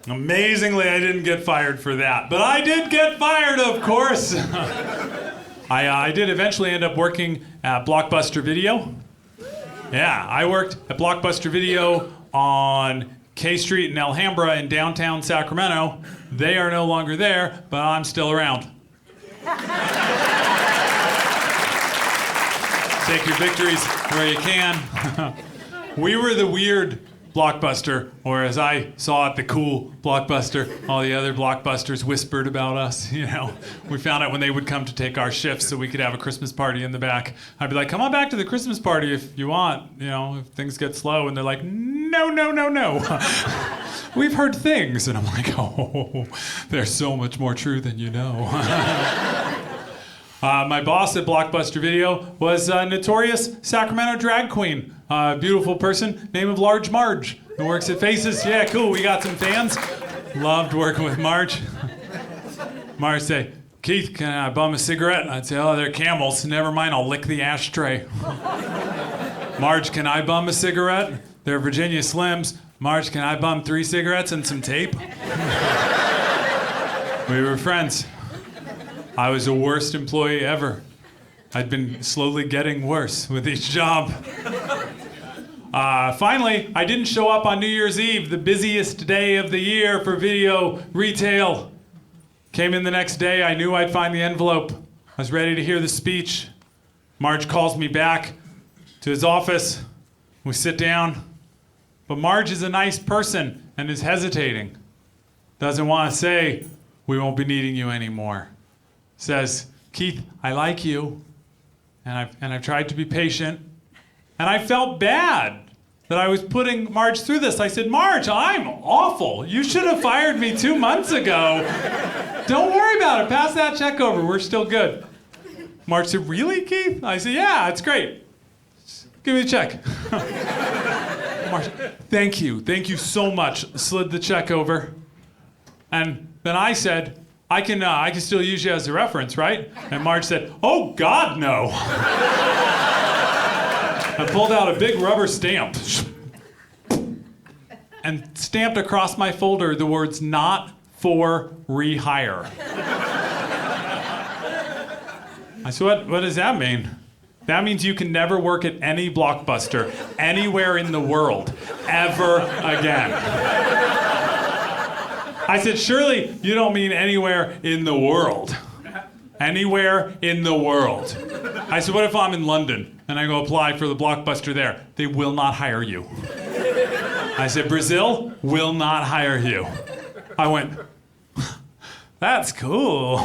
Amazingly, I didn't get fired for that. But I did get fired, of course. I did eventually end up working at Blockbuster Video. Yeah, I worked at Blockbuster Video on K Street in Alhambra in downtown Sacramento. They are no longer there, but I'm still around. Take your victories where you can. We were the weird Blockbuster, or as I saw it, the cool Blockbuster. All the other Blockbusters whispered about us, you know. We found out when they would come to take our shifts so we could have a Christmas party in the back. I'd be like, come on back to the Christmas party if you want, you know, if things get slow. And they're like, no, no, no, no. We've heard things. And I'm like, oh, they're so much more true than you know. My boss at Blockbuster Video was a notorious Sacramento drag queen. Beautiful person named Large Marge who works at Faces. Yeah, cool, we got some fans. Loved working with Marge. Marge say, Keith, can I bum a cigarette? And I'd say, oh, they're Camels. Never mind, I'll lick the ashtray. Marge, can I bum a cigarette? They're Virginia Slims. Marge, can I bum 3 cigarettes and some tape? We were friends. I was the worst employee ever. I'd been slowly getting worse with each job. Finally, I didn't show up on New Year's Eve, the busiest day of the year for video retail. Came in the next day, I knew I'd find the envelope. I was ready to hear the speech. Marge calls me back to his office. We sit down. But Marge is a nice person and is hesitating. Doesn't want to say, we won't be needing you anymore. Says, Keith, I like you, and I've tried to be patient, and I felt bad that I was putting Marge through this. I said, Marge, I'm awful. You should have fired me 2 months ago. Don't worry about it. Pass that check over. We're still good. Marge said, really, Keith? I said, yeah, it's great. Give me the check. Marge, thank you so much. Slid the check over, and then I said, I can still use you as a reference, right? And Marge said, oh, God, no. I pulled out a big rubber stamp and stamped across my folder the words, not for rehire. I said, what does that mean? That means you can never work at any Blockbuster anywhere in the world ever again. I said, surely you don't mean anywhere in the world. Anywhere in the world. I said, what if I'm in London and I go apply for the Blockbuster there? They will not hire you. I said, Brazil will not hire you. I went, that's cool.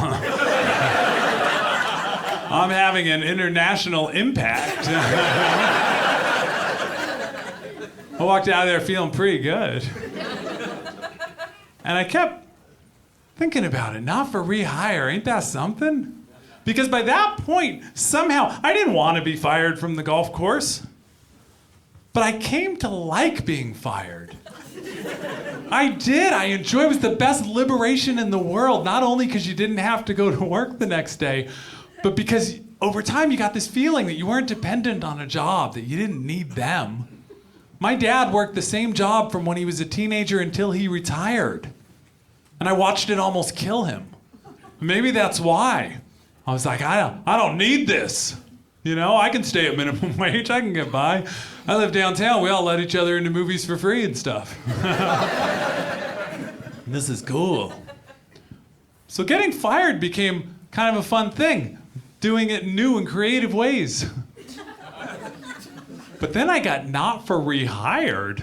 I'm having an international impact. I walked out of there feeling pretty good. And I kept thinking about it. Not for rehire. Ain't that something? Because by that point, somehow, I didn't want to be fired from the golf course. But I came to like being fired. I did. I enjoyed it. It was the best liberation in the world. Not only because you didn't have to go to work the next day, but because over time you got this feeling that you weren't dependent on a job, that you didn't need them. My dad worked the same job from when he was a teenager until he retired. And I watched it almost kill him. Maybe that's why. I was like, I don't need this. You know, I can stay at minimum wage. I can get by. I live downtown. We all let each other into movies for free and stuff. This is cool. So getting fired became kind of a fun thing, doing it in new and creative ways. But then I got not for rehired.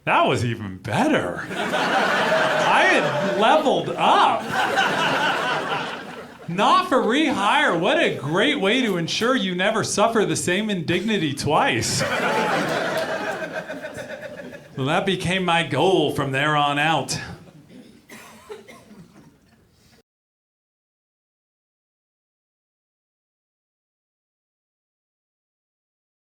That was even better. I had leveled up. Not for rehire. What a great way to ensure you never suffer the same indignity twice. So that became my goal from there on out.